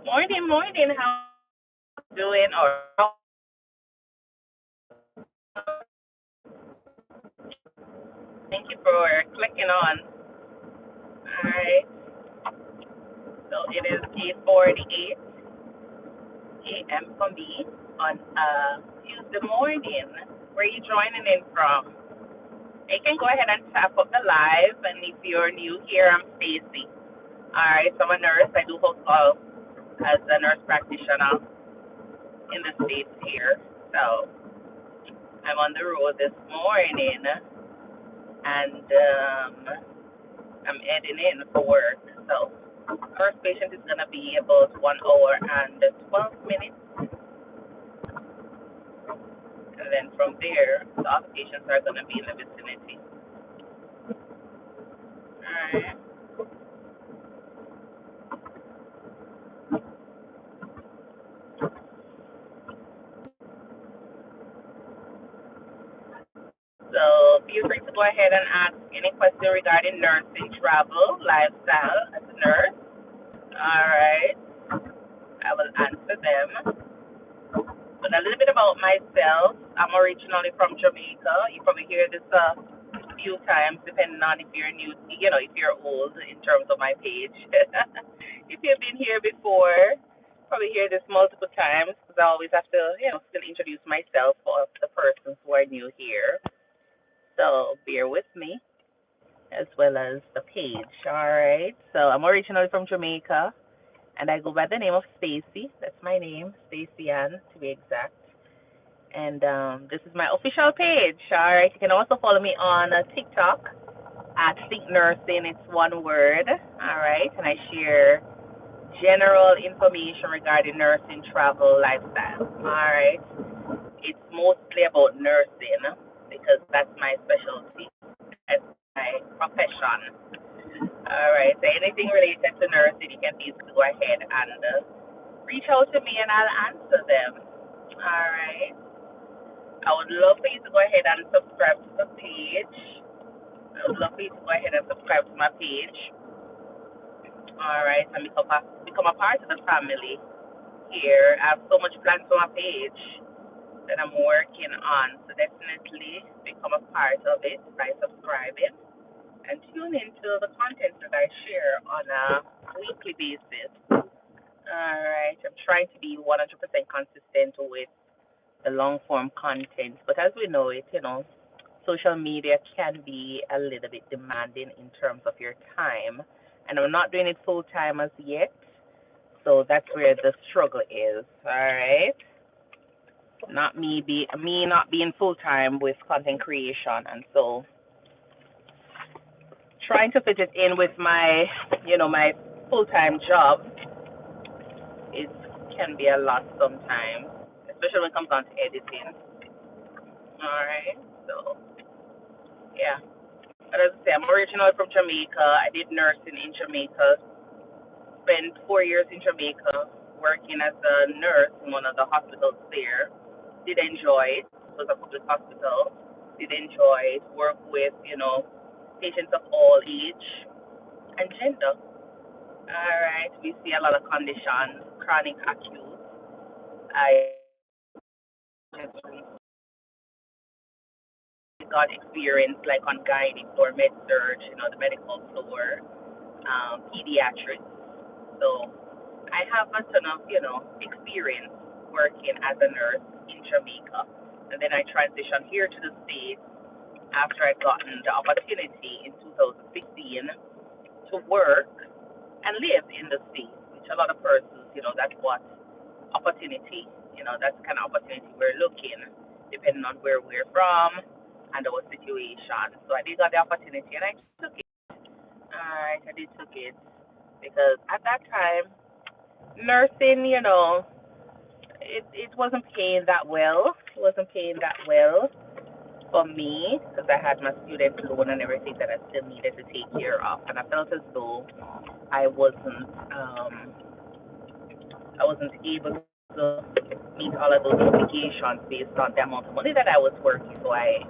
Morning, morning. How you doing? Or thank you for clicking on. All right. So it is 8:48 a.m. for me on Tuesday morning. Where are you joining in from? You can go ahead and tap up the live. And if you're new here, I'm Stacy. All right. So I'm a nurse. I do host calls as a nurse practitioner in the States here. So I'm on the road this morning, and I'm heading in for work. So first patient is going to be about 1 hour and 12 minutes. And then from there, the other patients are going to be in the vicinity. Alright. So feel free to go ahead and ask any question regarding nursing, travel, lifestyle as a nurse. Alright. I will answer them. But a little bit about myself. I'm originally from Jamaica. You probably hear this few times, depending on if you're new, if you're old in terms of my page. If you've been here before, probably hear this multiple times because I always have to, still introduce myself for the persons who are new here. So bear with me as well as the page. All right. So I'm originally from Jamaica, and I go by the name of Stacy. That's my name, Stacy Ann, to be exact. And this is my official page. All right. You can also follow me on TikTok at ThinkNursing. It's one word. All right. And I share general information regarding nursing, travel, lifestyle. All right. It's mostly about nursing because that's my specialty. That's my profession. All right. So anything related to nursing, you can please go ahead and reach out to me and I'll answer them. All right. I would love for you to go ahead and subscribe to the page. I would love for you to go ahead and subscribe to my page. All right, and become a part of the family here. I have so much planned for my page that I'm working on. So definitely become a part of it by subscribing and tune into the content that I share on a weekly basis. All right, I'm trying to be 100% consistent with the long form content, but as we know it, social media can be a little bit demanding in terms of your time, and I'm not doing it full time as yet, so that's where the struggle is. All right, me not being full time with content creation, and so trying to fit it in with my my full time job, it can be a lot sometimes, especially when it comes down to editing. All right, so yeah. But as I say, I'm originally from Jamaica. I did nursing in Jamaica. Spent 4 years in Jamaica working as a nurse in one of the hospitals there. Did enjoy it. It was a public hospital. Did enjoy it. Work with, patients of all age and gender. All right. We see a lot of conditions, chronic, acute. I just got experience like on gynae or med surge, the medical floor, pediatrics. So I have a ton of, experience working as a nurse in Jamaica. And then I transitioned here to the States after I'd gotten the opportunity in 2016 to work and live in the States, which a lot of persons, that's what opportunity, that's the kind of opportunity we're looking, depending on where we're from and our situation. So I did got the opportunity and I took it. All right, I did took it because at that time, nursing, it wasn't paying that well. It wasn't paying that well for me because I had my student loan and everything that I still needed to take care of, and I felt as though I wasn't able to meet all of those obligations based on the amount of money that I was working. So I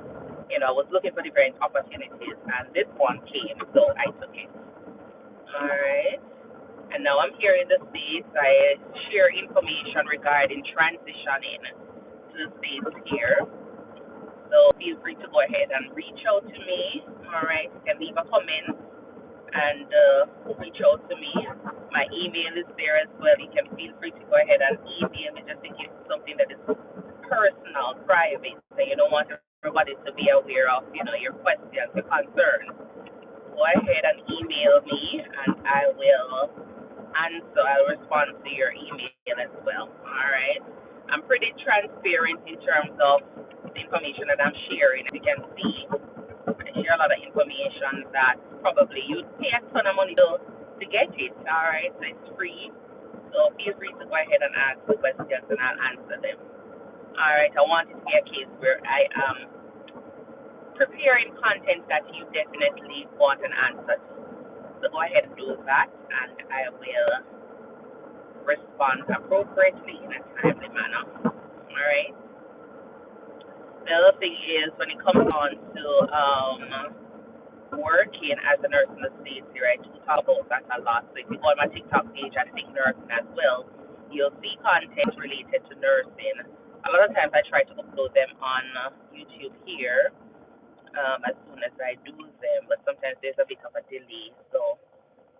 was looking for different opportunities, and this one came, so I took it. All right. And And now I'm here in the States. I share information regarding transitioning to the States here. So feel free to go ahead and reach out to me. All right, you can leave a comment and reach out to me. My email is there as well. You can feel free to go ahead and email me just in case it's something that is personal, private, that you don't want everybody to be aware of, your questions, your concerns. Go ahead and email me and I will answer. I'll respond to your email as well. All right. I'm pretty transparent in terms of the information that I'm sharing. As you can see, I share a lot of information that probably you'd pay a ton of money to get it. All right. So it's free. So feel free to go ahead and ask the questions and I'll answer them. All right. I want it to be a case where I am preparing content that you definitely want an answer to. So go ahead and do that, and I will respond appropriately in a timely manner. All right. The other thing is when it comes on to working as a nurse in the States here, I do talk about that a lot. So if you go on my TikTok page at ThinkNursing as well, you'll see content related to nursing. A lot of times I try to upload them on YouTube here as soon as I do them, but sometimes there's a bit of a delay. So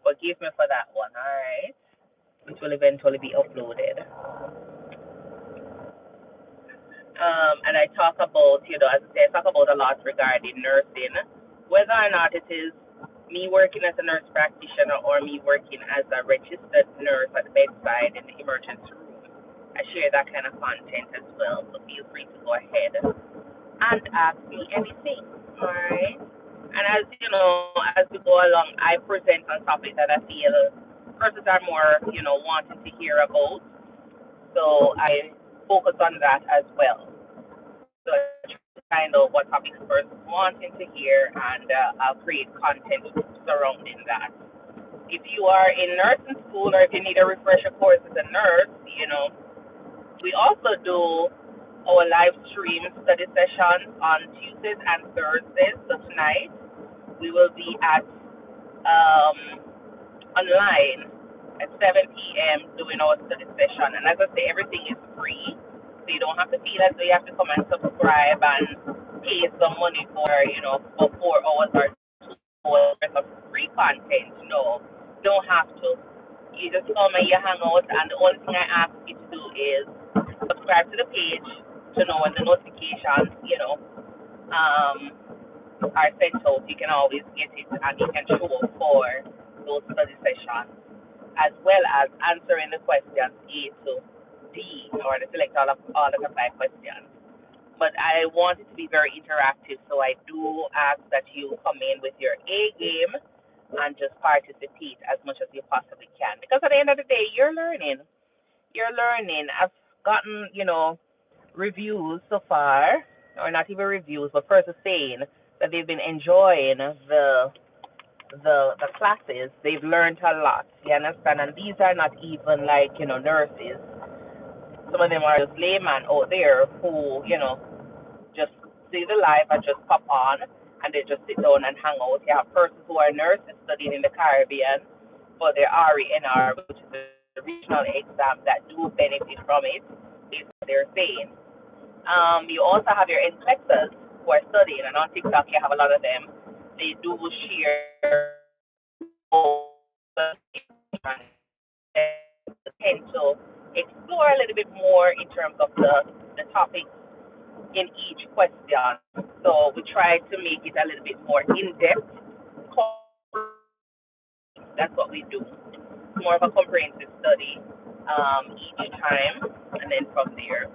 forgive me for that one, all right? It will eventually be uploaded. And I talk about, as I say, I talk about a lot regarding nursing, whether or not it is me working as a nurse practitioner or me working as a registered nurse at the bedside in the emergency room. I share that kind of content as well, so feel free to go ahead and ask me anything, all right? And as you know, as we go along, I present on topics that I feel persons are more, wanting to hear about. So I focus on that as well. So I try to find out what topics persons wanting to hear, and I'll create content surrounding that. If you are in nursing school or if you need a refresher course as a nurse, we also do our live stream study sessions on Tuesdays and Thursdays. So tonight we will be at online at 7 p.m. doing our study session. And as I say, everything is free. So you don't have to feel as though you have to come and subscribe and pay some money for 4 hours or 2 hours of free content. No, you don't have to. You just come and you hang out, and the only thing I ask you to do is subscribe to the page to know when the notifications, are sent out. You can always get it and you can show up for those study sessions, as well as answering the questions A to D, or the select all of the 5 questions. But I want it to be very interactive, so I do ask that you come in with your A game and just participate as much as you possibly can. Because at the end of the day, you're learning. You're learning. I've gotten, reviews so far, or not even reviews, but persons saying that they've been enjoying the classes. They've learned a lot. You understand? And these are not even like, nurses. Some of them are just laymen out there who, just see the live and just pop on and they just sit down and hang out. You have persons who are nurses studying in the Caribbean for their RENR, which is the regional exam, that do benefit from it, is what they're saying. You also have your NCLEXers who are studying, and on TikTok you have a lot of them. They do share tend to explore a little bit more in terms of the topics in each question. So we try to make it a little bit more in-depth. That's what we do. It's more of a comprehensive study each time, and then from there.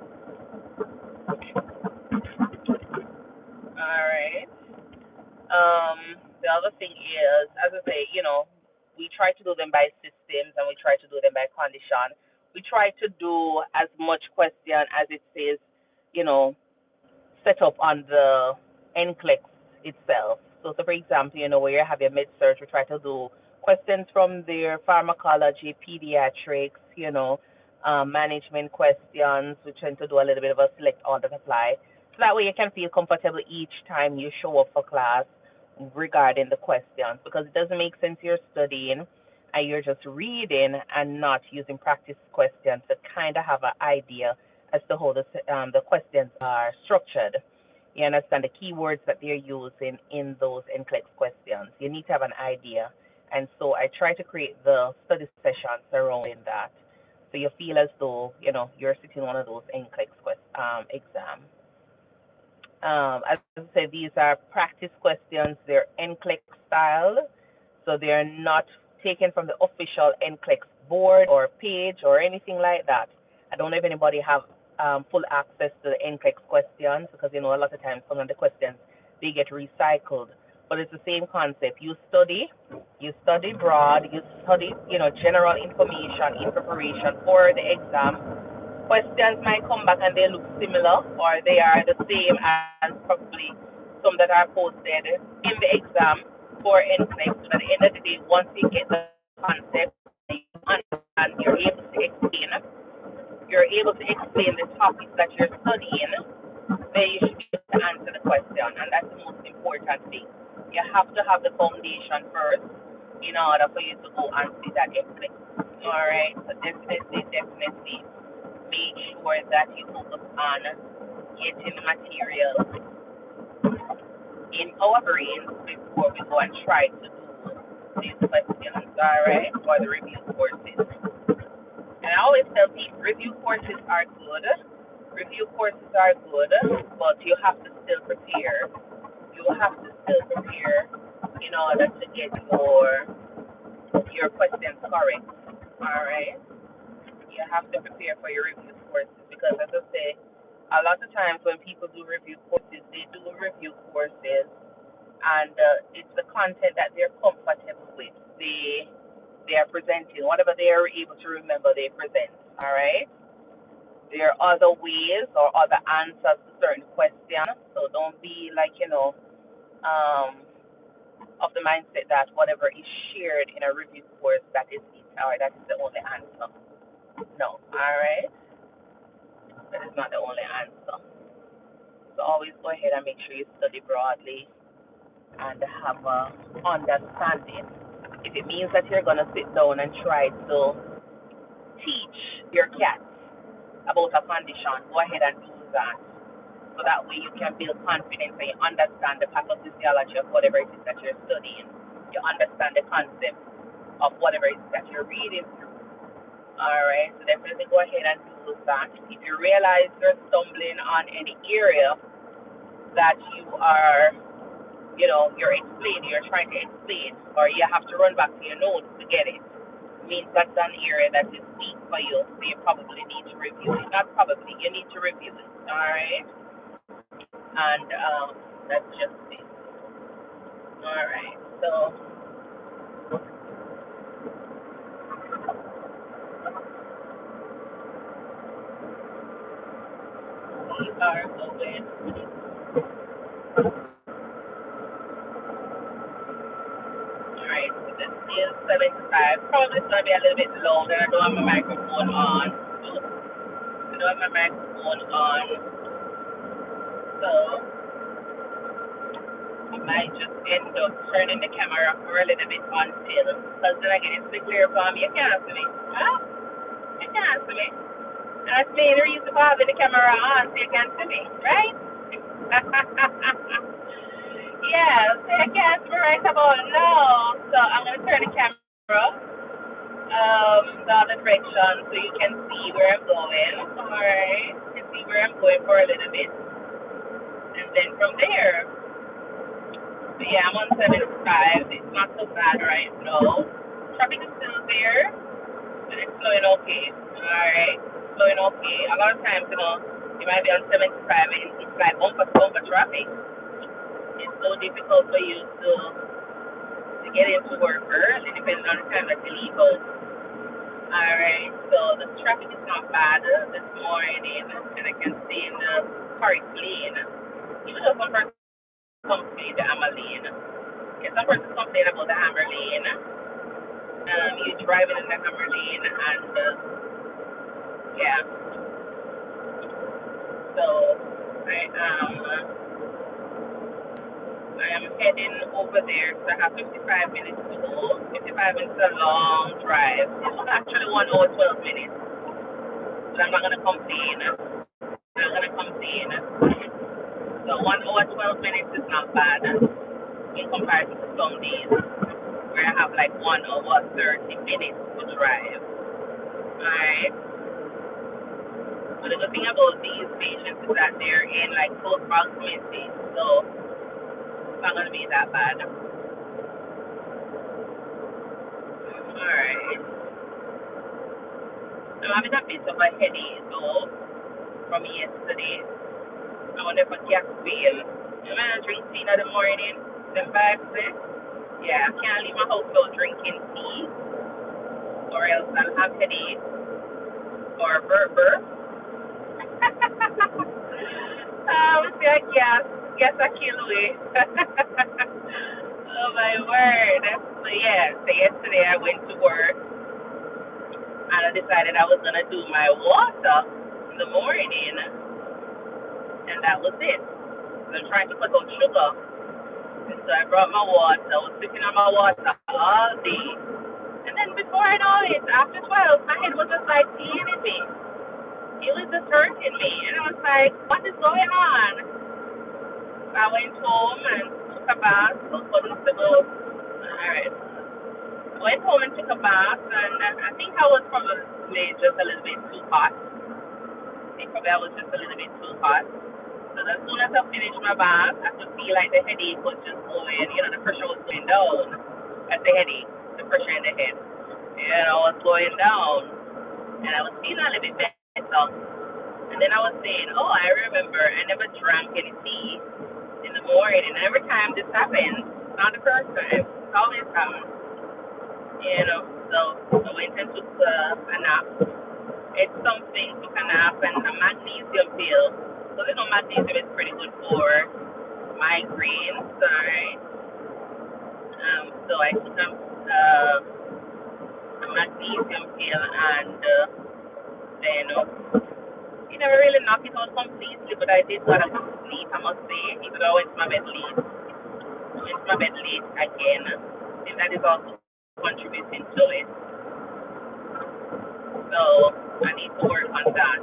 All right. The other thing is, as I say, we try to do them by systems and we try to do them by condition. We try to do as much question as it says, set up on the NCLEX itself. So for example, where you have your med-surg, we try to do questions from their pharmacology, pediatrics, management questions. We try to do a little bit of a select all that apply. So that way you can feel comfortable each time you show up for class regarding the questions, because it doesn't make sense you're studying and you're just reading and not using practice questions to kind of have an idea as to how the questions are structured. You understand the keywords that they're using in those NCLEX questions. You need to have an idea. And so I try to create the study sessions surrounding that. So you feel as though, you're sitting one of those NCLEX exams. As I said, these are practice questions. They're NCLEX style, so they're not taken from the official NCLEX board or page or anything like that. I don't know if anybody have full access to the NCLEX questions because a lot of times some of the questions they get recycled, but it's the same concept. You study broad, you study general information in preparation for the exam. Questions might come back and they look similar or they are the same as probably some that are posted in the exam for NCLEX. So at the end of the day, once you get the concept, you understand, you're able to explain the topics that you're studying, then you should be able to answer the question. And that's the most important thing. You have to have the foundation first in order for you to go and see that NCLEX. All right, so definitely make sure that you focus on getting the material in our brains before we go and try to do these questions, all right, for the review courses. And I always tell people review courses are good. Review courses are good, but you have to still prepare. You have to still prepare in order to get your questions correct, all right? You have to prepare for your review courses because, as I say, a lot of times when people do review courses, they do review courses and it's the content that they're comfortable with. They are presenting whatever they are able to remember. They present. All right. There are other ways or other answers to certain questions. So don't be like of the mindset that whatever is shared in a review course that is it or that is the only answer. No. All right. That is not the only answer. So always go ahead and make sure you study broadly and have a understanding. If it means that you're gonna sit down and try to teach your cats about a condition, go ahead and do that. So that way you can build confidence and you understand the pathophysiology of whatever it is that you're studying. You understand the concept of whatever it is that you're reading through. Alright, so definitely go ahead and do that. If you realize you're stumbling on any area that you're trying to explain, or you have to run back to your notes to get it, means that's an area that is weak for you, so you probably need to review it. Not probably, you need to review it, alright? And that's just it. Alright, so we are going. Alright, so this is 75. Probably it's going to be a little bit low, and I don't have my microphone on. I don't have my microphone on. So I might just end up turning the camera for a little bit until, because then I get it clear from you. You can't see me. Huh? You can't see me. And that's the main reason for having the camera on, so you can see me, right? Yeah, so you can't see me right about now. So I'm going to turn the camera the other direction so you can see where I'm going. Alright, you can see where I'm going for a little bit. And then from there, so yeah, I'm on 75. It's not so bad right now. Traffic is still there, and it's flowing okay. Alright, flowing okay. A lot of times, you might be on 75 and it's like bumper traffic. It's so difficult for you to get into work early, depending on the time that you leave out. Alright, so the traffic is not bad this morning, and I can stay in the correct lane. Even though some persons complain the hammer lane. Yeah, some persons complain about the hammer lane. You're driving in the hammer lane, and yeah. So I am heading over there because I have 55 minutes to go. 55 minutes is a long drive. It was actually 1 hour 12 minutes. But I'm not gonna complain. I'm not gonna complain. So 1 hour 12 minutes is not bad in comparison to some days where I have like 1 hour 30 minutes to drive. Alright. But the good thing about these patients is that they're in like close proximity, so it's not gonna be that bad. Alright. I'm having a bit of a headache though from yesterday. I wonder if a gas fail. I'm gonna drink tea in the morning. Them vibes there. Yeah, I can't leave my house without drinking tea, or else I'll have headache or burp. See, I guess I kill away. Oh my word. So yeah, so yesterday I went to work and I decided I was gonna do my water in the morning, and that was it. I'm trying to cut out sugar. And so I brought my water. I was sipping on my water all day. And then before I know it, after 12, my head was just like eating me. It was just hurting me. And I was like, what is going on? So I went home and took a bath. So comfortable. Alright. I went home and took a bath, and I think I was probably just a little bit too hot. I was just a little bit too hot. So as soon as I finished my bath, I could feel like the headache was just going, the pressure was going down. That's the headache, the pressure in the head. Was going down. And I was feeling a little bit better. And then I was saying, oh, I remember I never drank any tea in the morning. And every time this happens, it's not the first time. It's always happens. So I went and took a nap. It's something, took a nap, and a magnesium pill. So magnesium is pretty good for migraines, alright. So I took a magnesium pill, and then it never really knocked it out completely, but I did got a good sleep, I must say, even though I went to my bed late. Again. I think that is also contributing to it. So I need to work on that.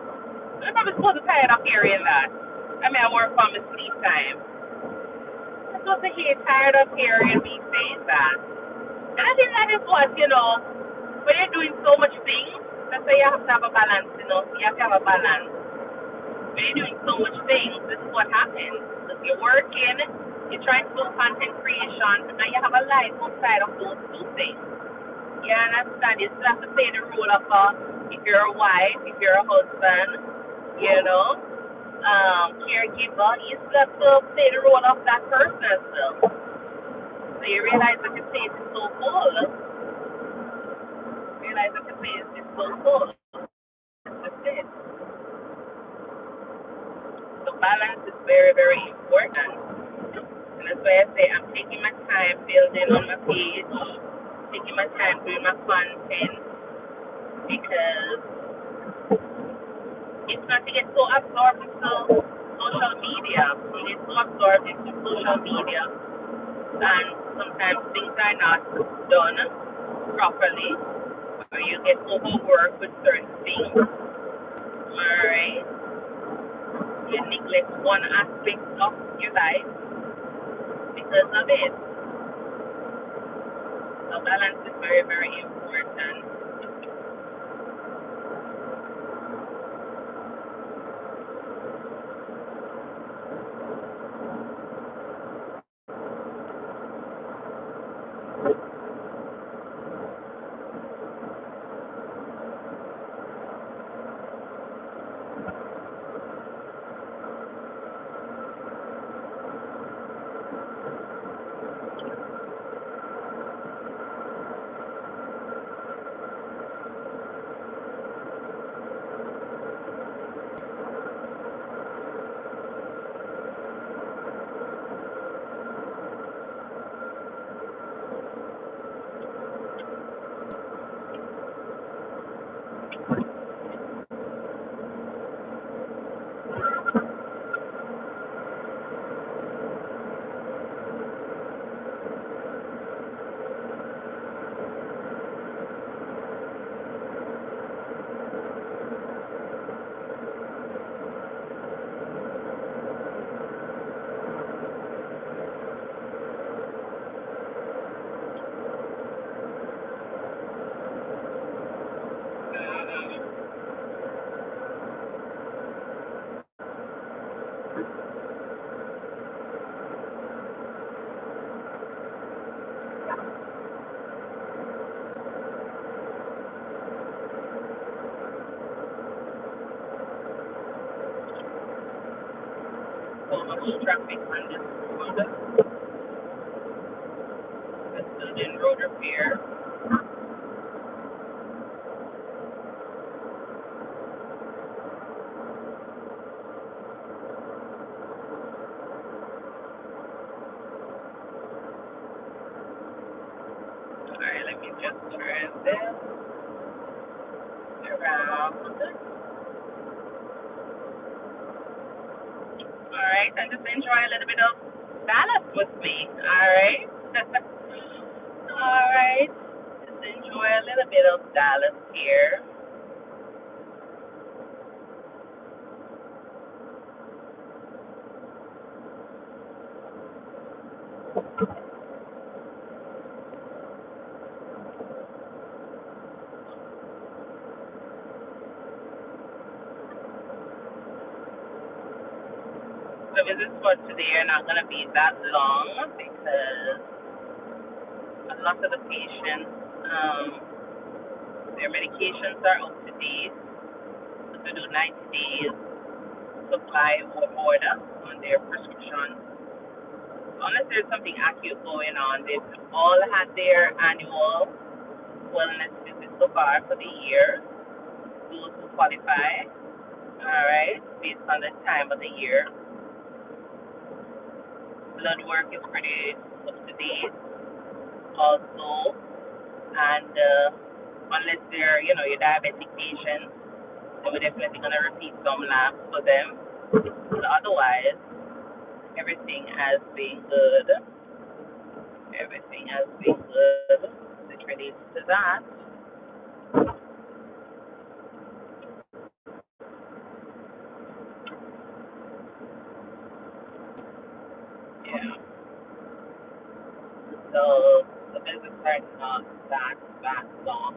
I'm probably supposed to tired of hearing that. I work on my sleep time. I'm supposed to hear tired of hearing me saying that. And I think that is what, when you're doing so much things, that's why you have to have a balance, You have to have a balance. When you're doing so much things, this is what happens. You're working, you're trying to do content creation, and you have a life outside of those two things. You understand? You still have to play the role of if you're a wife, if you're a husband, caregiver, you still have to play the role of that person as well. So you realize that your place is so full. That's it. So balance is very, very important. And that's why I say I'm taking my time building on my page, taking my time doing my content, because it's not to get so absorbed into social media. You get so absorbed into social media, and sometimes things are not done properly, or you get overworked with certain things. Alright. You neglect one aspect of your life because of it. So balance is very, very important. so much traffic on this road. It's still in road repair. Alright, let me just turn this around. Alright, and just enjoy a little bit of Dallas with me. Alright? Alright. Just enjoy a little bit of Dallas here. The visits for today are not going to be that long because a lot of the patients, their medications are up to date. So to do 90 days supply or order on their prescription. Unless there's something acute going on, they've all had their annual wellness visits so far for the year. Those who qualify, all right, based on the time of the year. Blood work is pretty up to date also, and unless they're, your diabetic patients, then we're definitely gonna repeat some labs for them. But otherwise, everything has been good. Everything has been good. It relates to that. Yeah. So the visits are not that long.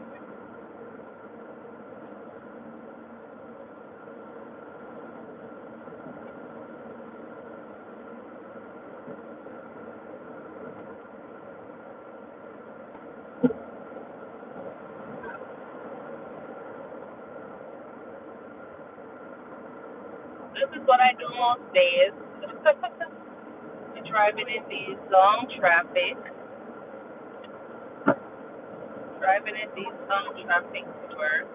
This is what I do most days. Driving in these long traffic. Driving in these long traffic to work.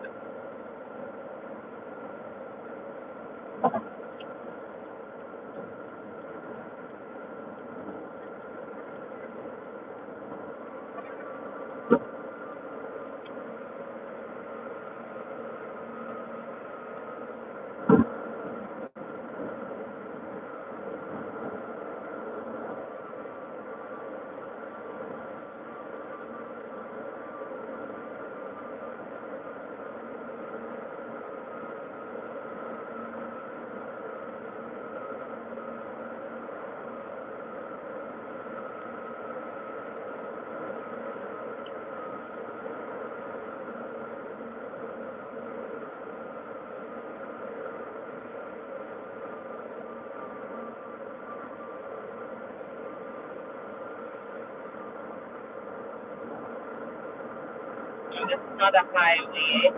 And this is not a highway.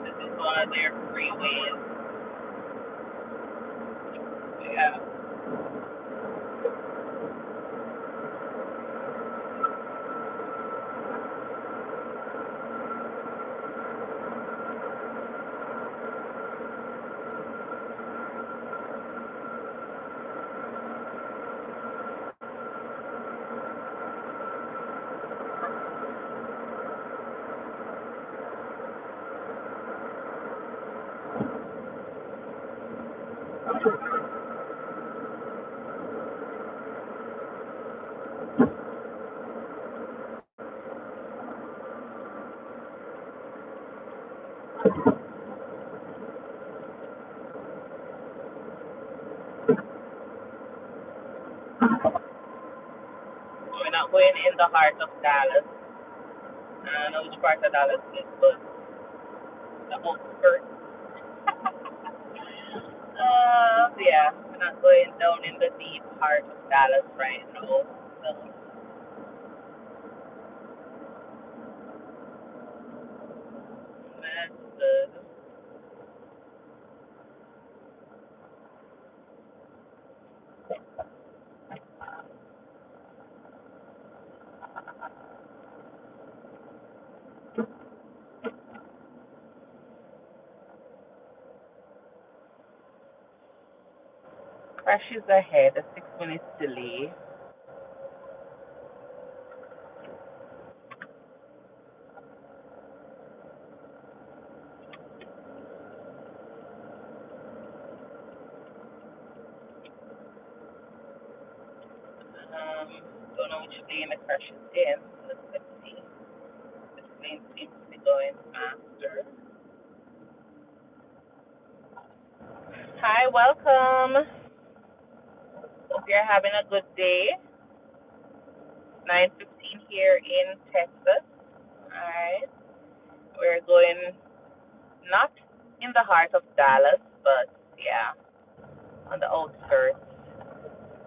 This is one of their freeways. Yeah. We're not going in the heart of Dallas. I don't know which part of Dallas it is, but the outskirts. Yeah, we're not going down in the deep heart of Dallas right now. So that's good. crash is ahead, a 6 minutes delay. Don't know which lane the crash is in. Let's see. This lane seems to be going faster. Hi, welcome. Hope you're having a good day. 9:15 here in Texas. Alright. We're going not in the heart of Dallas, but yeah, on the outskirts.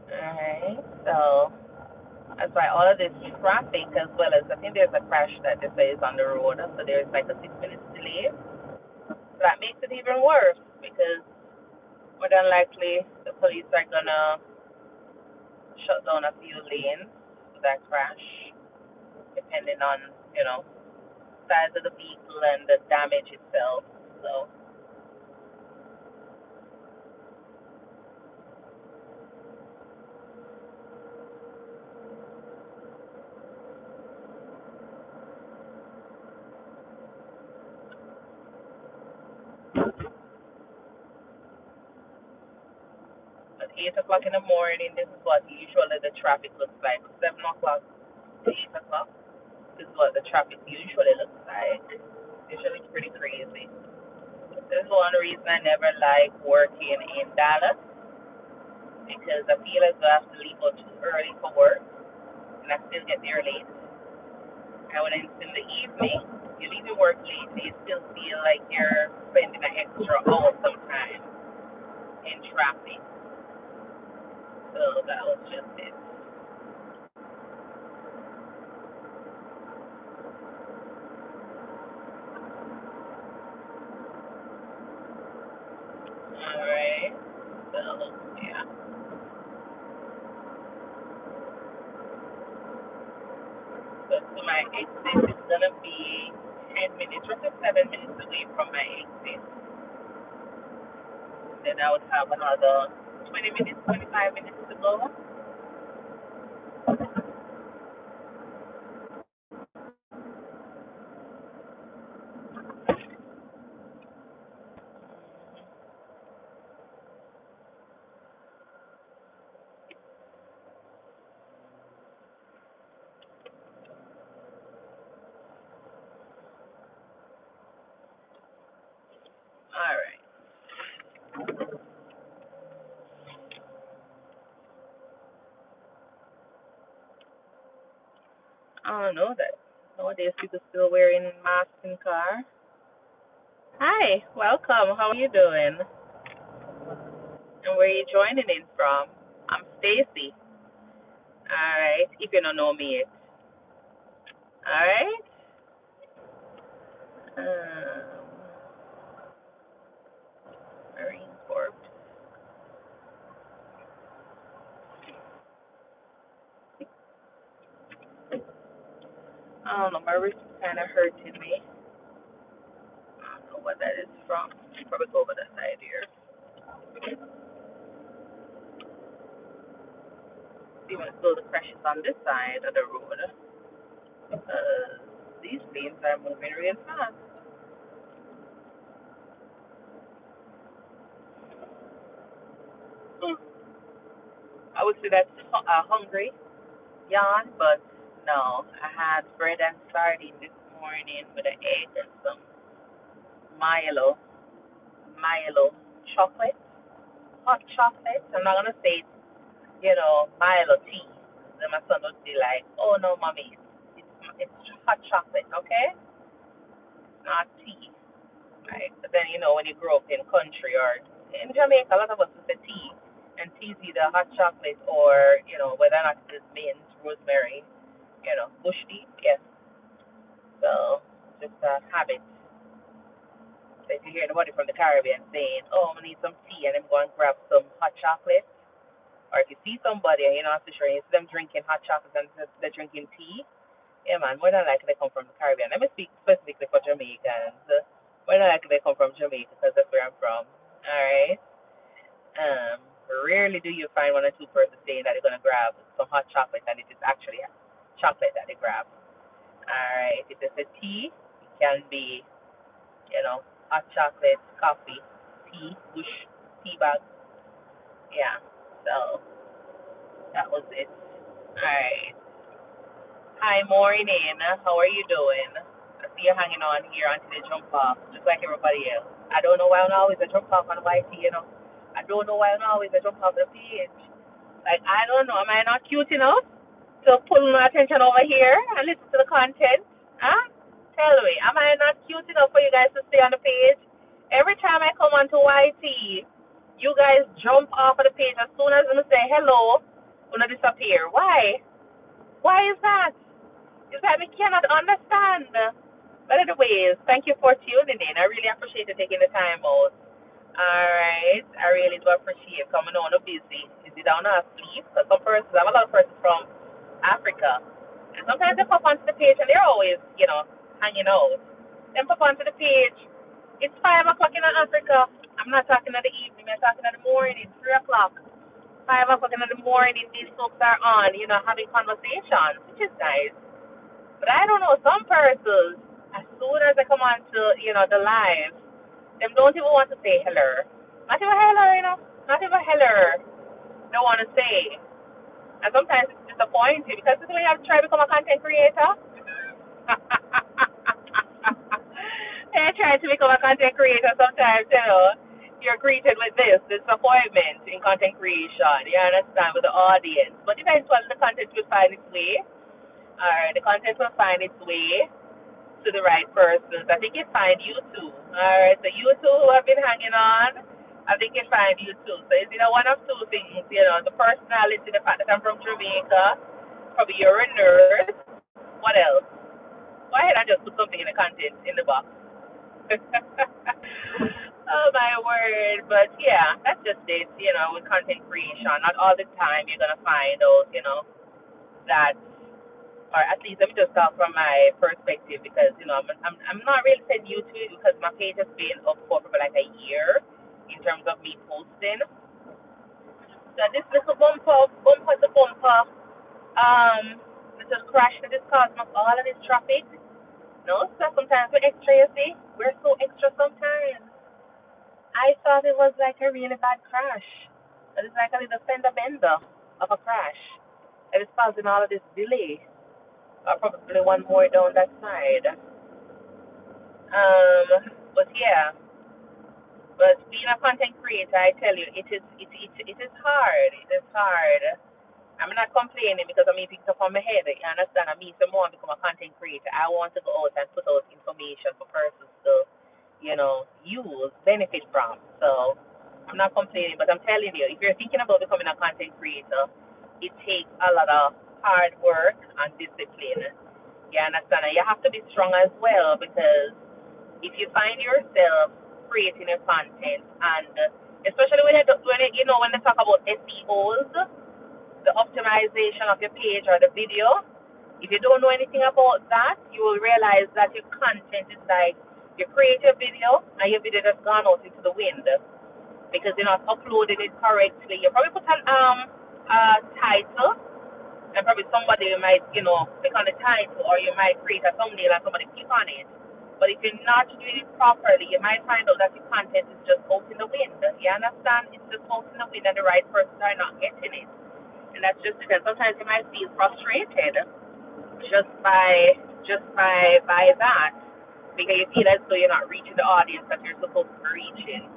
Alright. So that's why all of this traffic, as well as I think there's a crash that they say is on the road, so there's like a 6 minute delay. So that makes it even worse because more than likely the police are gonna shut down a few lanes for that crash, depending on size of the vehicle and the damage itself. So at 8 o'clock in the morning, this is what usually the traffic looks like. 7 o'clock to 8 o'clock. This is what the traffic usually looks like. Usually it's pretty crazy. This is one reason I never like working in Dallas because I feel as though I have to leave out too early for work and I still get there late. And when it's in the evening, you leave your work late, you still feel like you're spending an extra hour sometimes in traffic. So that was just it. Alright. So yeah. So to my exit is gonna be 10 minutes, roughly 7 minutes away from my exit. Then I would have another 20 minutes, 25 minutes to go. Alright. I don't know that. Nowadays people still wearing masks in car. Hi, welcome. How are you doing? And where are you joining in from? I'm Stacy. Alright, if you don't know me yet. Alright? Marine Corps. I don't know, my wrist is kind of hurting me. I don't know what that is from. Probably go over the side here. Even though the crash is on this side of the road, these lanes are moving real fast. I would say that's hungry yawn, but no. I had bread and sardine this morning with an egg and some Milo, Milo chocolate, hot chocolate. I'm not gonna say Milo tea. Then my son would be like, "Oh no, mommy, it's hot chocolate, okay? Not tea." Right? But then when you grow up in country or in Jamaica, a lot of us would say tea, and tea is either hot chocolate or whether or not it's mint, rosemary, bush tea. Yes. So just a habit. So if you hear anybody from the Caribbean saying, "Oh, I'm gonna need some tea," and I'm going to grab some hot chocolate, or if you see somebody and you're not so sure, you see them drinking hot chocolate and they're drinking tea, yeah, man, more than likely they come from the Caribbean. Let me speak specifically for Jamaicans. More than likely they come from Jamaica because that's where I'm from. All right. Rarely do you find one or two persons saying that they're gonna grab some hot chocolate and it is actually chocolate that they grab. Alright, if it's a tea, it can be, hot chocolate, coffee, tea, bush, tea bag. Yeah. So that was it. Alright. Hi, morning. How are you doing? I see you hanging on here until they jump off, just like everybody else. I don't know why I'm always a jump off on YT. I don't know why I'm always a jump off the page. Like, I don't know. Am I not cute enough to pull my attention over here and listen to the content? Huh? Tell me, am I not cute enough for you guys to stay on the page? Every time I come onto YT, you guys jump off of the page as soon as I say hello, gonna disappear. Why? Why is that? Is that we cannot understand? But anyways, thank you for tuning in. I really appreciate you taking the time out. Alright, I really do appreciate coming on a busy. Is it down asleep? Because some persons, I have a lot of persons from Africa. And sometimes they pop onto the page and they're always, hanging out. Then pop onto the page. It's 5 o'clock in Africa. I'm not talking in the evening, I'm talking in the morning, 3 o'clock. 5 o'clock in the morning, these folks are on, having conversations, which is nice. But I don't know, some persons, as soon as they come on to, the live, them don't even want to say hello. Not even hello, Not even hello. They want to say. And sometimes it's disappointing because this is when you have to try to become a content creator. They try to become a content creator sometimes, you're greeted with this disappointment in content creation. You understand, with the audience. But eventually the content will find its way. Alright, the content will find its way to the right persons. I think it find you too. Alright, so you two who have been hanging on, I think it find you too. So it's one of two things, the personality, the fact that I'm from Jamaica, probably you're a nurse. What else? Go ahead and just put something in the content in the box. Oh my word. But yeah, that's just it, with content creation. Not all the time you're gonna find out, that, or at least let me just talk from my perspective because I'm not really saying new to it because my page has been up for like a year in terms of me posting. So this little bumper to bumper, little crash that is causing us all of this traffic. No, so sometimes we're extra, you see. We're so extra sometimes. I thought it was like a really bad crash. But it's like a little fender bender of a crash. And it's causing all of this delay. Probably one more down that side. But yeah, but being a content creator, I tell you, it is hard. It is hard. I'm not complaining because I'm eating stuff on my head. You understand? I mean, some more become a content creator. I want to go out and put out information for persons to, use, benefit from. So I'm not complaining, but I'm telling you, if you're thinking about becoming a content creator, it takes a lot of hard work and discipline. You understand? And you have to be strong as well because if you find yourself creating your content and especially when when they talk about SEOs, the optimization of your page or the video, if you don't know anything about that, you will realize that your content is like you create your video and your video has gone out into the wind because you're not uploading it correctly. You probably put a title and probably somebody might, click on the title or you might create a thumbnail and somebody click on it. But if you're not doing it properly, you might find out that your content is just out in the wind. You understand? It's just out in the wind and the right persons are not getting it. And that's just because sometimes you might feel frustrated just by that because you feel as though you're not reaching the audience that you're supposed to be reaching.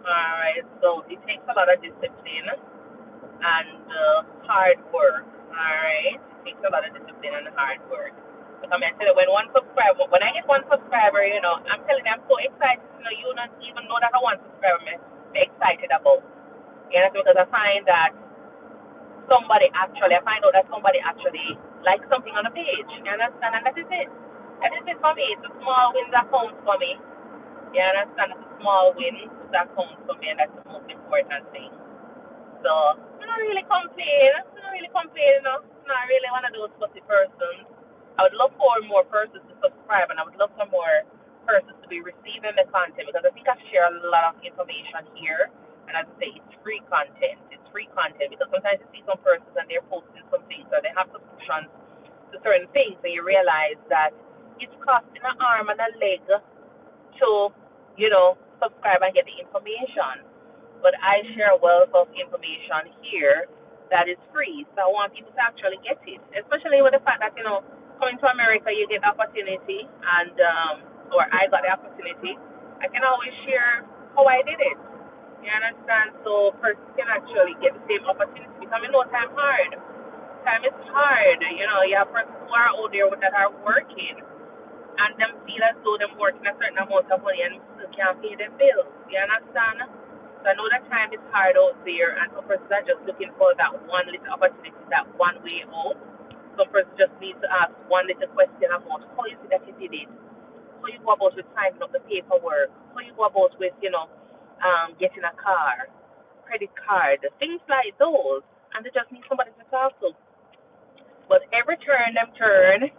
Alright, so it takes a lot of discipline and hard work. Alright, it takes a lot of discipline and hard work. Because I tell you, when I get one subscriber, I'm telling you, I'm so excited. You don't even know that I want subscriber I'm excited about. Because I find I find out that somebody actually likes something on the page. You understand? And that is it. That is it for me. It's a small win that counts for me. You understand? It's a small win that counts for me, and that's the most important thing. So, I'm not really complaining. I'm not really one of those fussy persons. I would love for more persons to subscribe, and I would love for more persons to be receiving the content because I think I share a lot of information here And as I say, it's free content. It's free content because sometimes you see some persons and they're posting some things or they have subscriptions to certain things and you realize that it's costing an arm and a leg to, subscribe and get the information. But I share a wealth of information here that is free. So I want people to actually get it, especially with the fact that, coming to America, you get the opportunity, and, or I got the opportunity. I can always share how I did it. You understand? So persons can actually get the same opportunity because I know time hard. Time is hard. You have persons who are out there that are working and them feel as though them working a certain amount of money and still can't pay their bills. You understand? So I know that time is hard out there, and some persons are just looking for that one little opportunity, that one way out. Some persons just need to ask one little question about how is it that you did it, how you go about with signing up the paperwork, how you go about with, getting a car, credit card, things like those, and they just need somebody to talk to. But every turn them turn,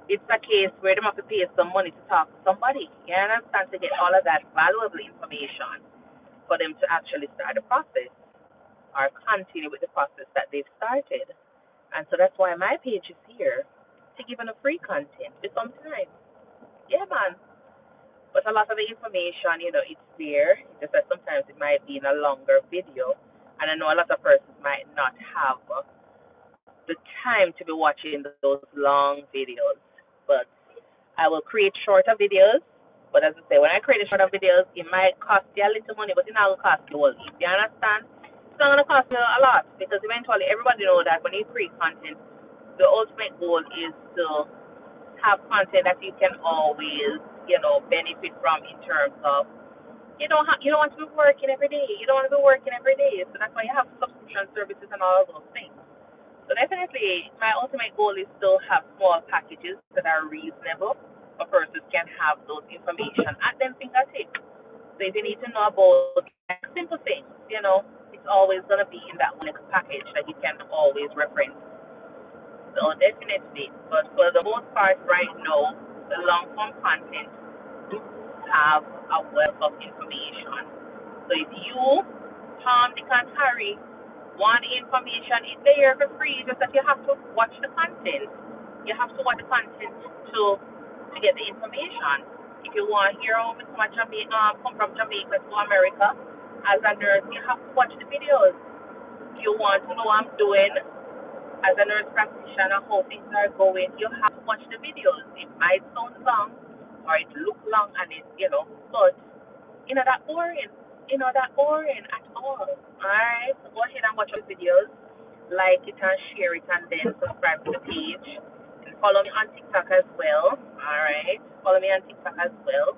it's a case where they have to pay some money to talk to somebody. You understand? To get all of that valuable information for them to actually start the process or continue with the process that they've started. And so that's why my page is here to give them a free content for some time. Yeah, man. But a lot of the information, it's there. It's just that sometimes it might be in a longer video. And I know a lot of persons might not have the time to be watching those long videos. But I will create shorter videos. But as I say, when I create shorter videos, it might cost you a little money, but it's not going to cost you a lot. You understand? It's not going to cost you a lot because eventually everybody knows that when you create content, the ultimate goal is to have content that you can always, benefit from in terms of you don't want to be working every day. You don't want to be working every day. So that's why you have subscription services and all of those things. So definitely, my ultimate goal is to have small packages that are reasonable for persons can have those information at them fingertips. So if you need to know about simple things, it's always going to be in that one package that you can always reference. So definitely, but for the most part right now, the long-form content do have a wealth of information. So if you, Tom, Dick, and Harry, want the information, it's there for free, just that you have to watch the content. You have to watch the content to get the information. If you want to hear how me come from Jamaica to America as a nurse, you have to watch the videos. If you want to know what I'm doing as a nurse practitioner, how things are going, you have to watch the videos. It might sound long or it look long and but that boring. That boring at all. Alright, so go ahead and watch the videos, like it and share it, and then subscribe to the page. And follow me on TikTok as well. Alright, follow me on TikTok as well.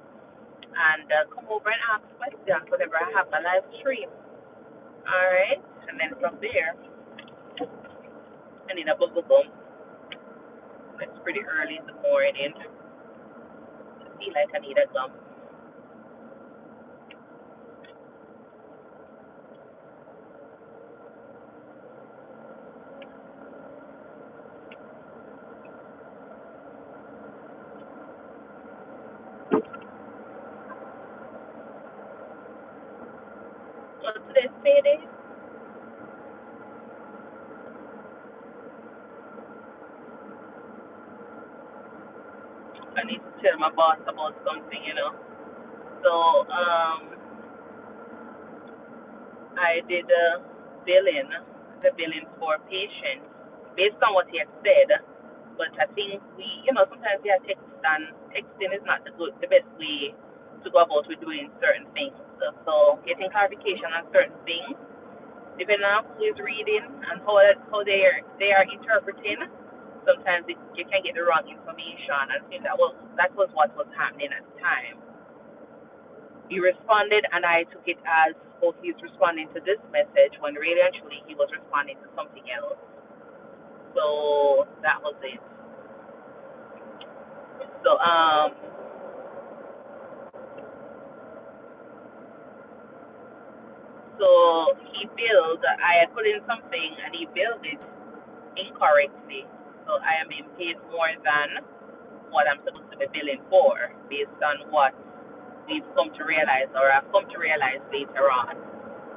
And come over and ask questions whenever I have my live stream. Alright, and then from there, I need a bubble gum. It's pretty early in the morning. I feel like I need a gum. So today's payday. I need to tell my boss about something. So, I did the billing for patients based on what he had said. But I think sometimes we are texting is not the best way to go about with doing certain things. So getting clarification on certain things, depending on who is reading and how they are interpreting, sometimes you can get the wrong information. I think that was what was happening at the time. He responded, and I took it as, oh, he's responding to this message, when really and truly he was responding to something else. So that was it. So he billed. I had put in something, and he billed it incorrectly. So I am being paid more than what I'm supposed to be billing for, based on what we've come to realize, or I've come to realize later on.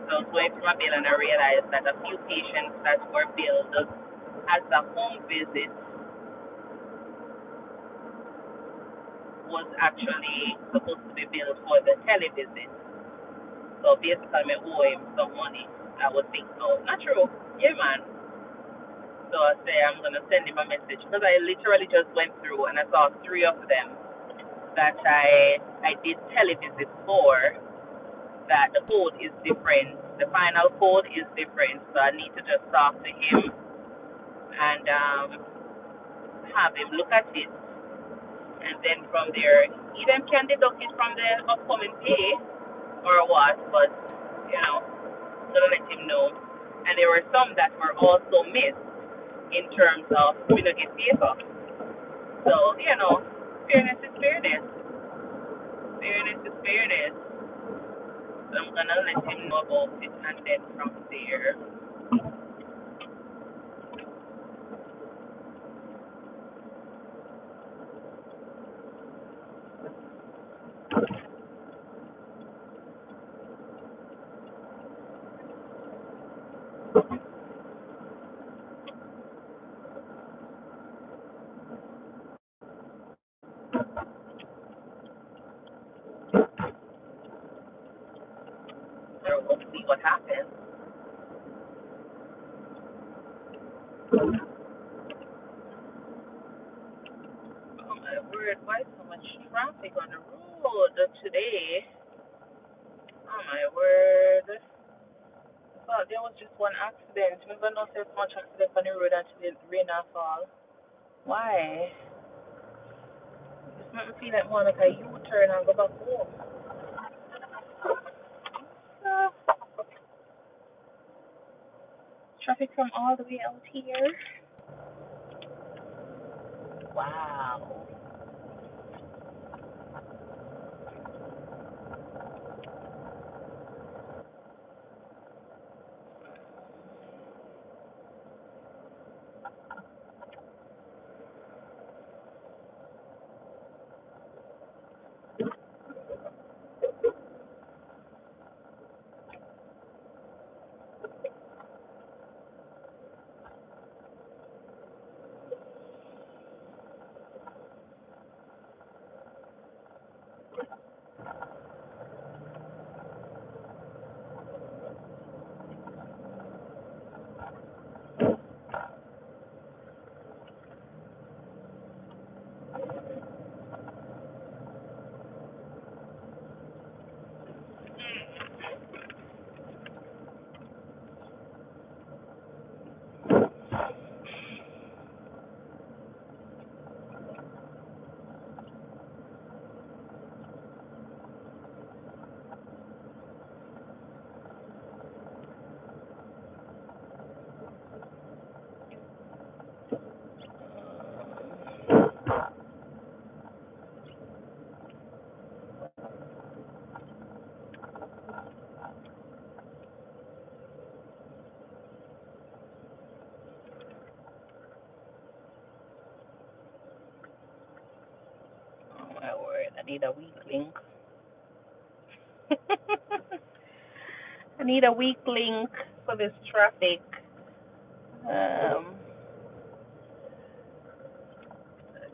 So I was going through my bill and I realized that a few patients that were billed as a home visit was actually supposed to be billed for the televisit. So basically, I owe him some money. I would think so. Not true. Yeah, man. So I say I'm gonna send him a message because I literally just went through and I saw three of them that I did televisit for. That the code is different. The final code is different. So I need to just talk to him and have him look at it, and then from there, he then can deduct it from the upcoming pay or what. But you know, gonna let him know. And there were some that were also missed in terms of we don't get paid for. So fairness is fairness. Fairness is fairness. So I'm gonna let him know about it, and then from there. We'll see what happens. Oh my word, why is so much traffic on the road today? Oh my word. Well, there was just one accident. Remember not so much accident on the road until the rain and fall. Why? Just make me feel like more like a U-turn and go back home. Uh, Traffic from all the way out here. Wow. Oh my word, I need a weak link. I need a weak link for this traffic.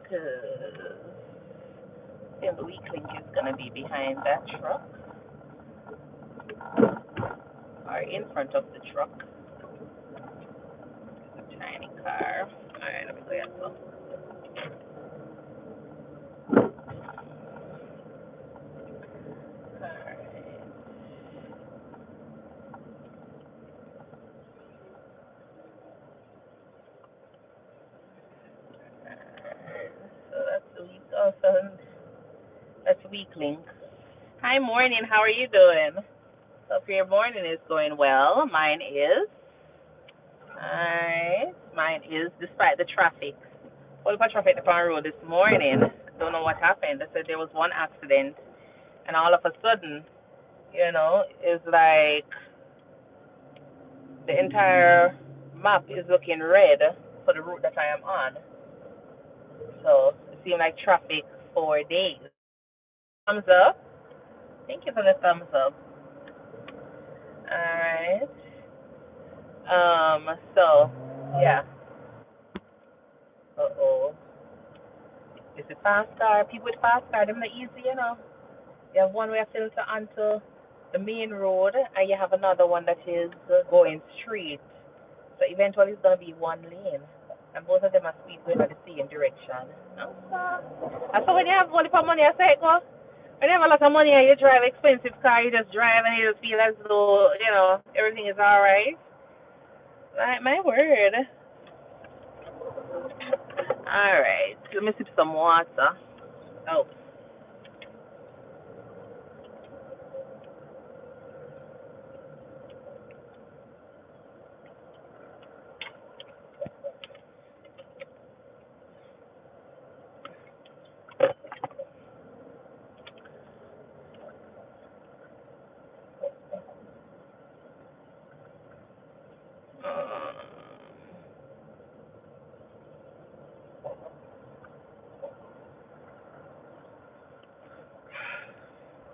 Because the weak link is gonna be behind that truck or in front of the truck. It's a tiny car. Alright, let me go ahead. Alright. So that's the weak. Oh, so that's weak link. Hi, morning. How are you doing? Hope your morning is going well. Mine is. Alright. Mine is, despite the traffic. Well, for traffic on the road this morning. Don't know what happened. They said there was one accident, and all of a sudden, it's like the entire map is looking red for the route that I am on. So it seemed like traffic for days. Thumbs up. Thank you for the thumbs up. Alright. So, yeah. Uh-oh. Is it fast car? People with fast car, them not easy, you know. You have one way filter onto the main road, and you have another one that is going straight. So eventually it's going to be one lane. And both of them are speed going in the same direction. No, sir. And so when you have only for money, I say, go. When you have a lot of money and you drive expensive car, you just drive and you just feel as though, everything is all right. Like, my word. All right. Let me sip some water. Oh.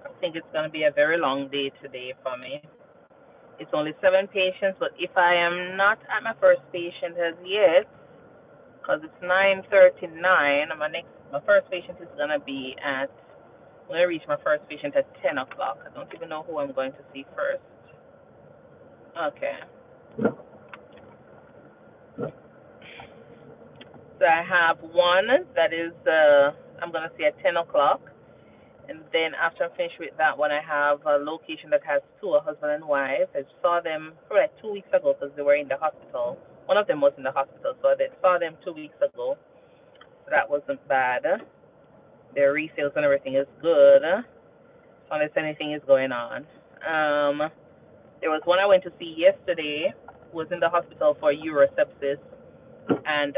I think it's going to be a very long day today for me. It's only 7 patients, but if I am not at my first patient as yet, because it's 9:39, my first patient is gonna be at. I'm gonna reach my first patient at 10 o'clock. I don't even know who I'm going to see first. Okay. So I have one that is I'm gonna see at 10 o'clock. And then after I'm finished with that one, I have a location that has two, a husband and wife. I saw them probably like 2 weeks ago because they were in the hospital. One of them was in the hospital, so I saw them 2 weeks ago. So that wasn't bad. Their refills and everything is good, unless anything is going on. There was one I went to see yesterday, who was in the hospital for urosepsis, and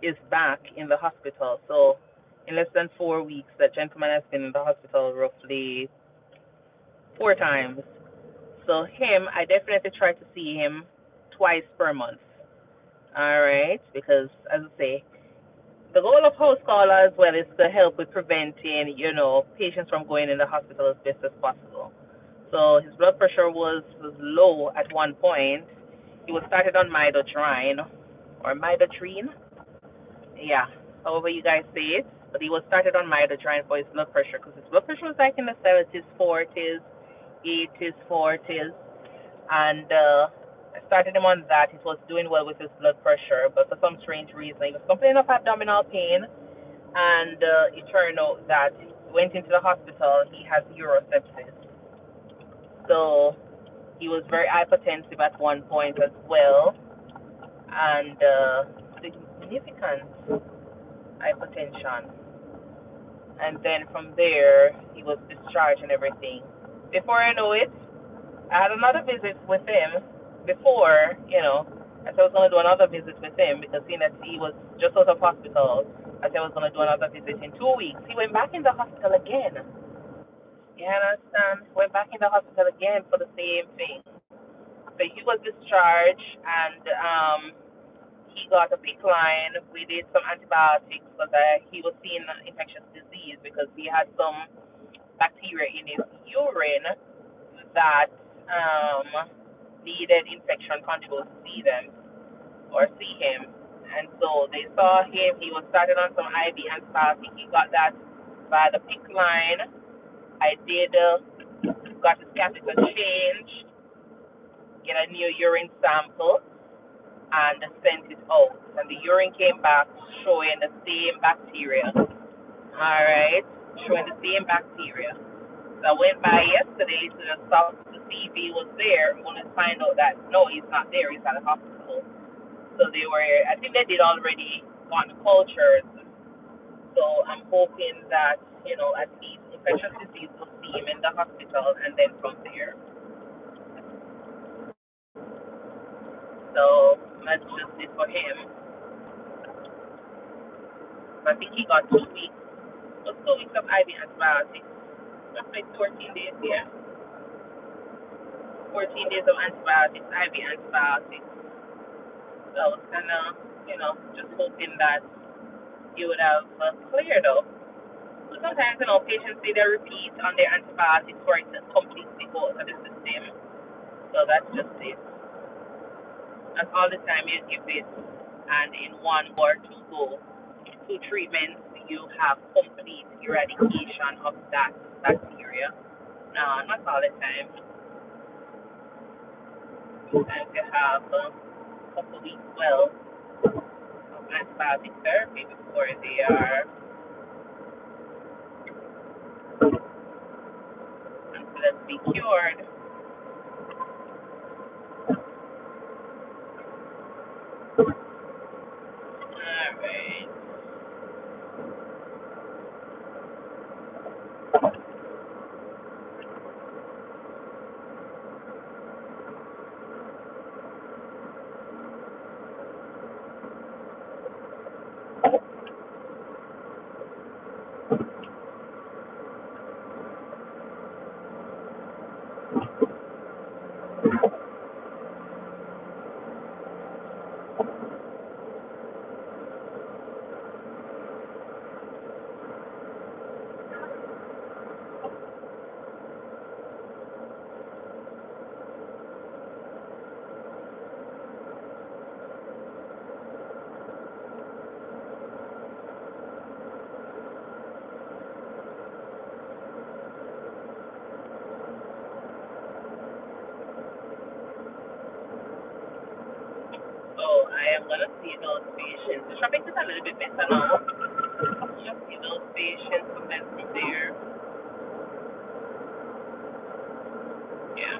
is back in the hospital. So in less than 4 weeks, that gentleman has been in the hospital roughly 4 times. So him, I definitely try to see him twice per month. All right, because as I say, the goal of house call as well is to help with preventing, patients from going in the hospital as best as possible. So his blood pressure was low at one point. He was started on midodrine or midodrine. Yeah, however you guys say it. But he was started on midodrine for his blood pressure because his blood pressure was like in the 70s, 40s, 80s, 40s. And I started him on that. He was doing well with his blood pressure, but for some strange reason, he was complaining of abdominal pain. And it turned out that he went into the hospital. He has urosepsis. So he was very hypertensive at one point as well, and significant hypertension. And then from there, he was discharged and everything. Before I know it, I had another visit with him before, I said I was going to do another visit with him because seeing that he was just out of hospital, I said I was going to do another visit in 2 weeks. He went back in the hospital again. You understand? Went back in the hospital again for the same thing. So he was discharged and he got a PICC line. We did some antibiotics because he was seeing infectious disease because he had some bacteria in his urine that needed infection control to see them or see him. And so they saw him. He was started on some IV antibiotic. He got that by the PICC line. I did got his catheter changed, get a new urine sample, and sent it out. And the urine came back showing the same bacteria. All right, showing the same bacteria. So I went by yesterday to the stop to see if he was there. I'm going to find out that no, he's not there. He's at the hospital. So I think they did already want the cultures. So I'm hoping that, at least infectious disease will see him in the hospital and then from there. So that's just it for him. I think he got 2 weeks. It was 2 weeks of IV antibiotics. That's like 14 days, yeah. 14 days of antibiotics, IV antibiotics. So I was kind of, just hoping that he would have cleared up. So sometimes, patients say they repeat on their antibiotics for it to completely go out of the system. So that's just it. That's all the time you give it, and in one or two treatments, you have complete eradication of that bacteria. No, not all the time. Sometimes you have a couple weeks well of antibiotic therapy before they are completely cured. Alright. So I am gonna see those patients. The traffic is a little bit better now. Just see those patients and then from there. Yeah.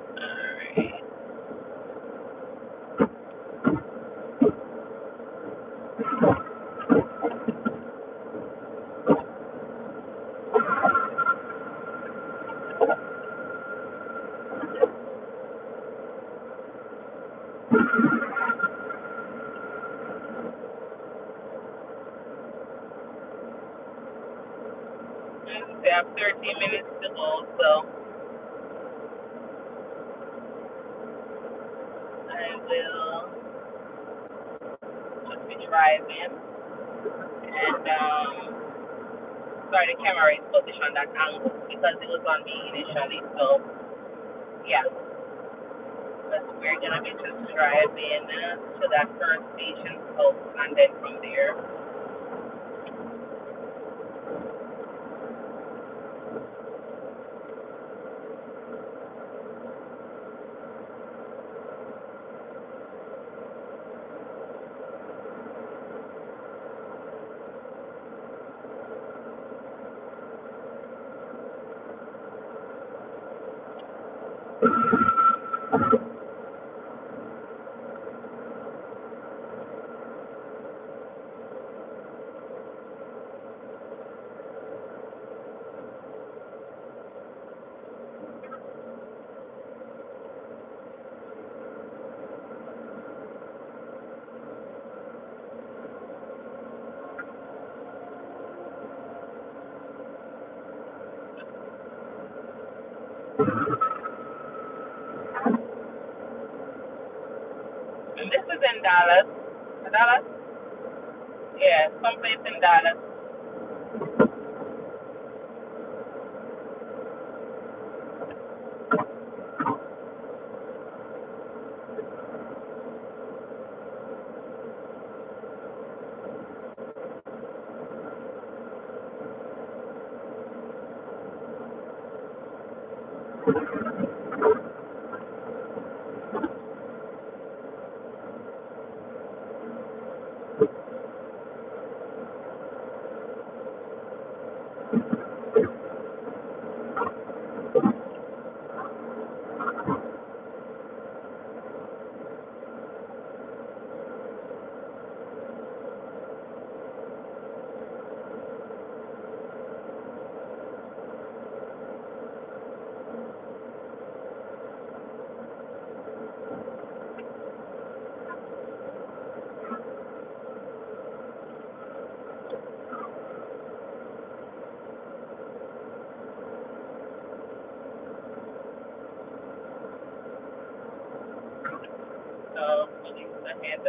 Alright. They have 13 minutes to go, so I will just be driving and sorry, the camera is positioned at angle because it was on me initially. So yeah, but we're gonna be just driving to that first patient's house and then from there. And this is in Dallas. Dallas? Yeah, someplace in Dallas. So police ahead.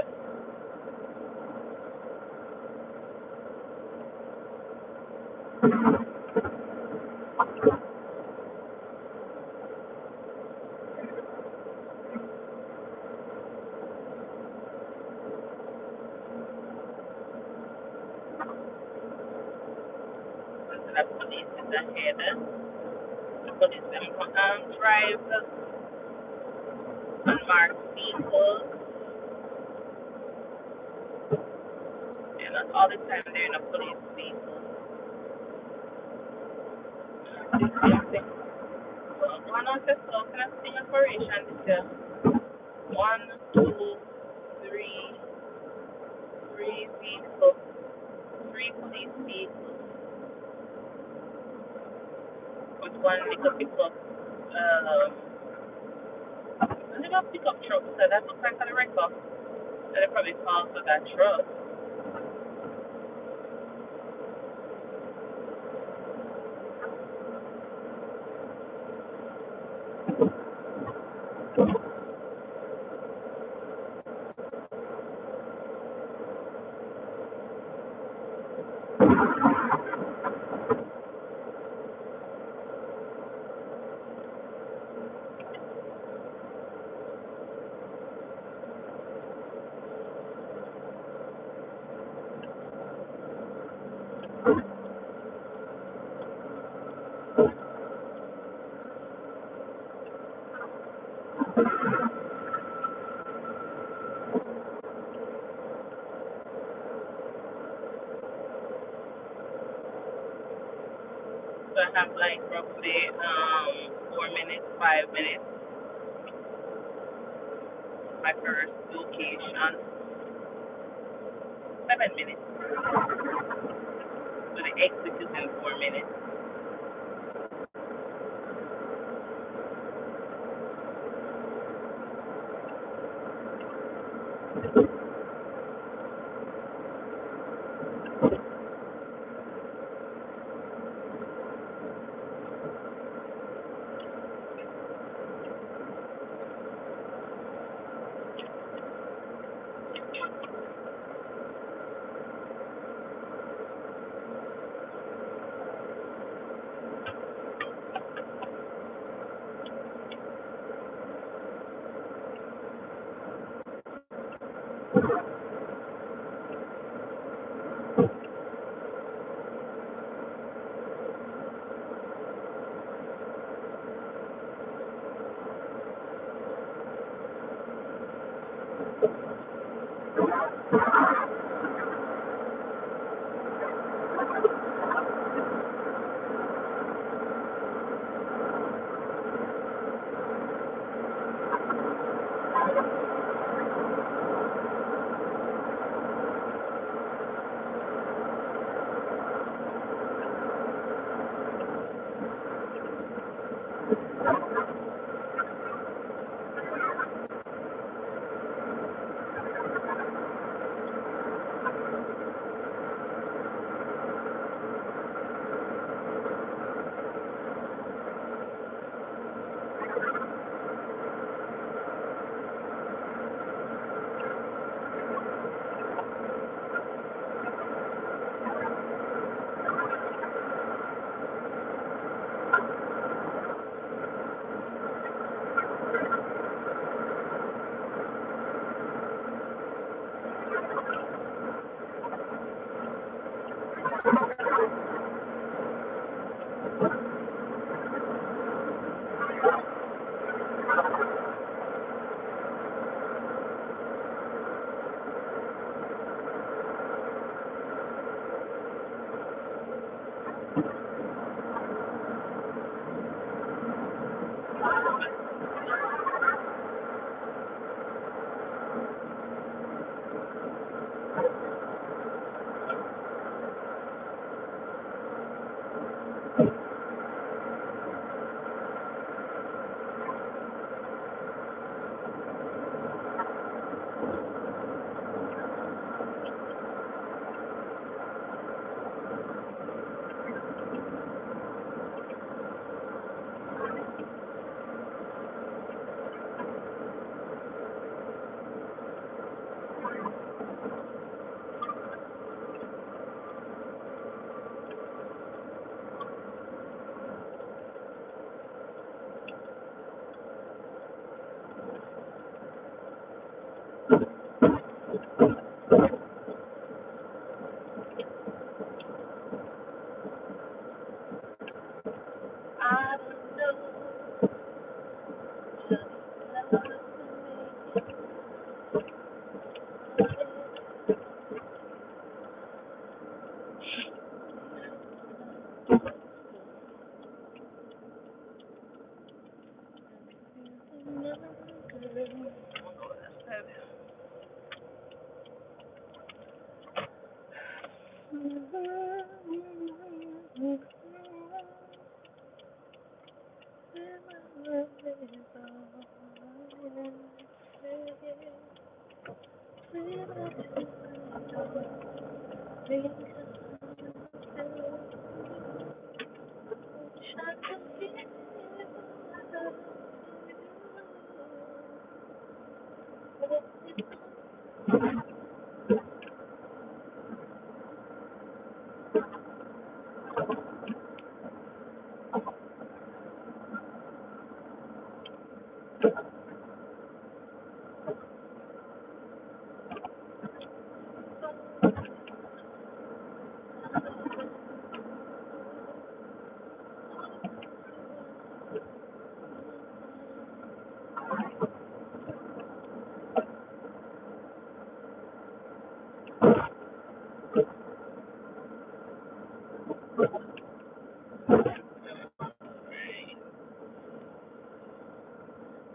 The police is ahead. The police them drive unmarked vehicles. And not all the time they're in a police vehicle. So one of the slow kind of thing operation is one, two, three, three vehicles, three police vehicles. With one little pickup, a little pickup truck. So that looks like a wrecker. So they probably call for that truck. So I have like roughly 4 minutes, 5 minutes. My first location, 7 minutes. So the exit is in 4 minutes.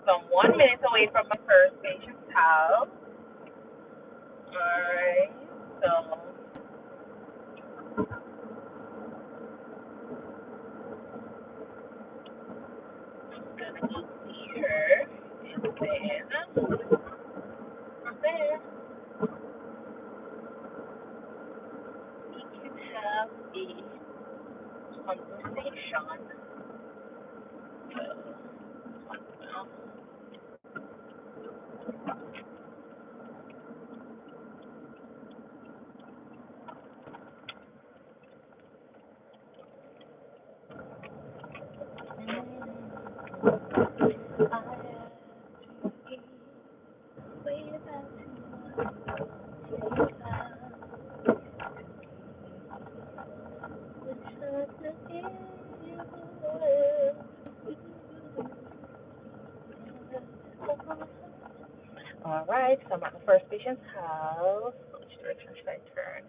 So I'm 1 minute away from my first patient's house. Alright, so I'm gonna go here, and then from there we can have a conversation. So, all right, so I'm at the first patient's house. Which direction should I turn?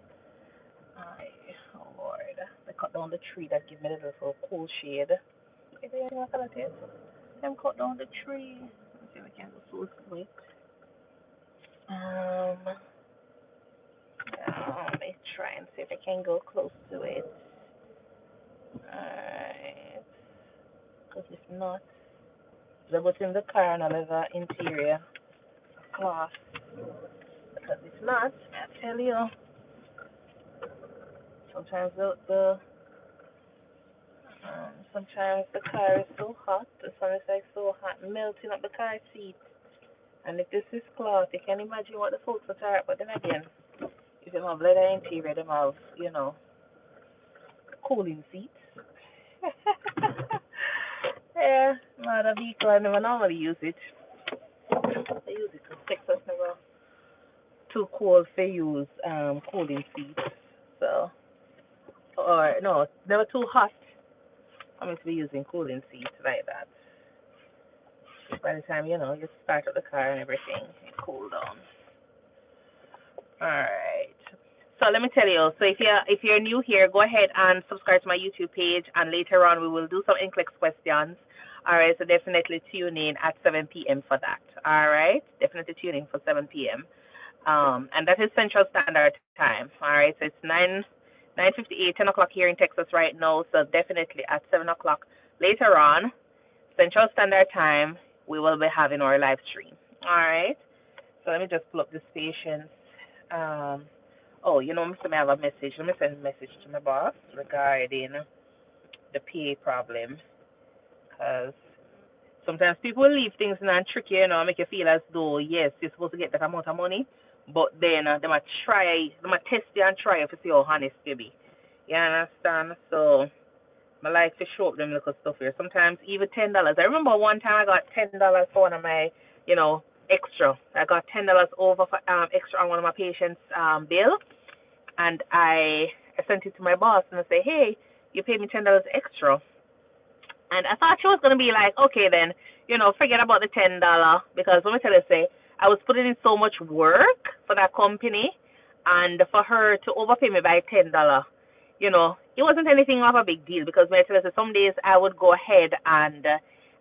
Oh Lord, they cut down the tree that give me the little cool shade. Is there anything else about it? Them cut down the tree. Let's see if I can go so quick. Let me try and see if I can go close to it. Alright, because if not, they're in the car and I'll have interior cloth. Because if not, I tell you, sometimes sometimes the car is so hot, the sun is like so hot, melting up the car seat. And if this is cloth, you can imagine what the folks are tired. But then again, if you have leather interior, they have, cooling seats. Yeah, not a vehicle, I never normally use it. I use it because Texas never too cold for use cooling seats. So, or no, never too hot. I'm going to be using cooling seats like that. By the time, you start up the car and everything, it cool down. Alright. So let me tell you, so if you're new here, go ahead and subscribe to my YouTube page, and later on we will do some NCLEX questions. Alright, so definitely tune in at 7 p.m. for that. Alright, definitely tune in for 7 p.m. And that is Central Standard Time. Alright, so it's 9:58, 10 o'clock here in Texas right now, so definitely at 7 o'clock later on, Central Standard Time, we will be having our live stream. Alright, so let me just pull up this patient. Mr. May have a message. Let me send a message to my boss regarding the PA problem. Because sometimes people leave things and tricky, make you feel as though, yes, you're supposed to get that amount of money. But then they might test you and try you to see how honest you be. You understand? So, I like to show up them little stuff here. Sometimes even $10. I remember one time I got $10 for one of my, extra. I got $10 over for extra on one of my patients' bill, and I sent it to my boss and I say, hey, you paid me $10 extra. And I thought she was gonna be like, okay then, forget about the $10 because let me tell you, I was putting in so much work for that company, and for her to overpay me by $10, it wasn't anything of a big deal because when I tell you, some days I would go ahead and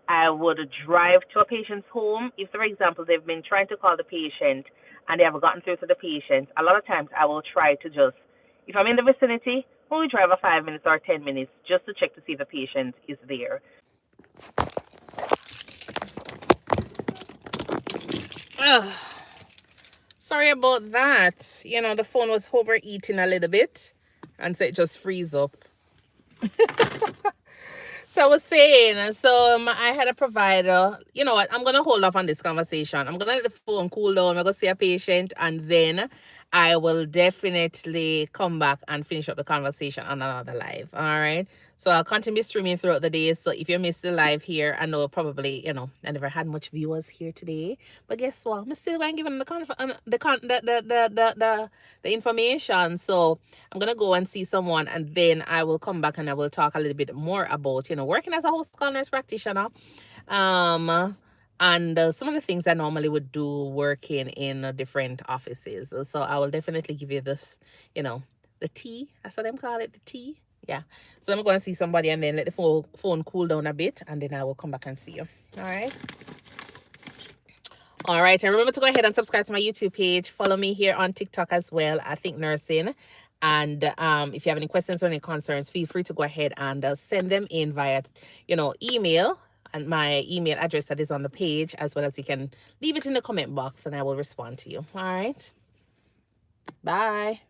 I would drive to a patient's home. If, for example, they've been trying to call the patient and they haven't gotten through to the patient, a lot of times I will try to just, if I'm in the vicinity, only drive a 5 minutes or 10 minutes just to check to see if the patient is there. Sorry about that. You know, the phone was overeating a little bit, and so it just freeze up. So I was saying, I had a provider. You know what? I'm gonna hold off on this conversation. I'm gonna let the phone cool down. I'm gonna see a patient, and then I will definitely come back and finish up the conversation on another live. All right. So I'll continue streaming throughout the day. So if you missed the live here, I know probably, you know, I never had much viewers here today. But guess what? I'm still going to give them the information. So I'm gonna go and see someone, and then I will come back and I will talk a little bit more about, you know, working as a host nurse practitioner. And some of the things I normally would do working in different offices. So I will definitely give you this, you know, the tea. That's what them call it, the tea. Yeah. So I'm going to see somebody and then let the phone cool down a bit, and then I will come back and see you. All right. All right. And remember to go ahead and subscribe to my YouTube page. Follow me here on TikTok as well, I ThinkNursing. And if you have any questions or any concerns, feel free to go ahead and send them in via, you know, email. And my email address that is on the page, as well as you can leave it in the comment box and I will respond to you. All right. Bye.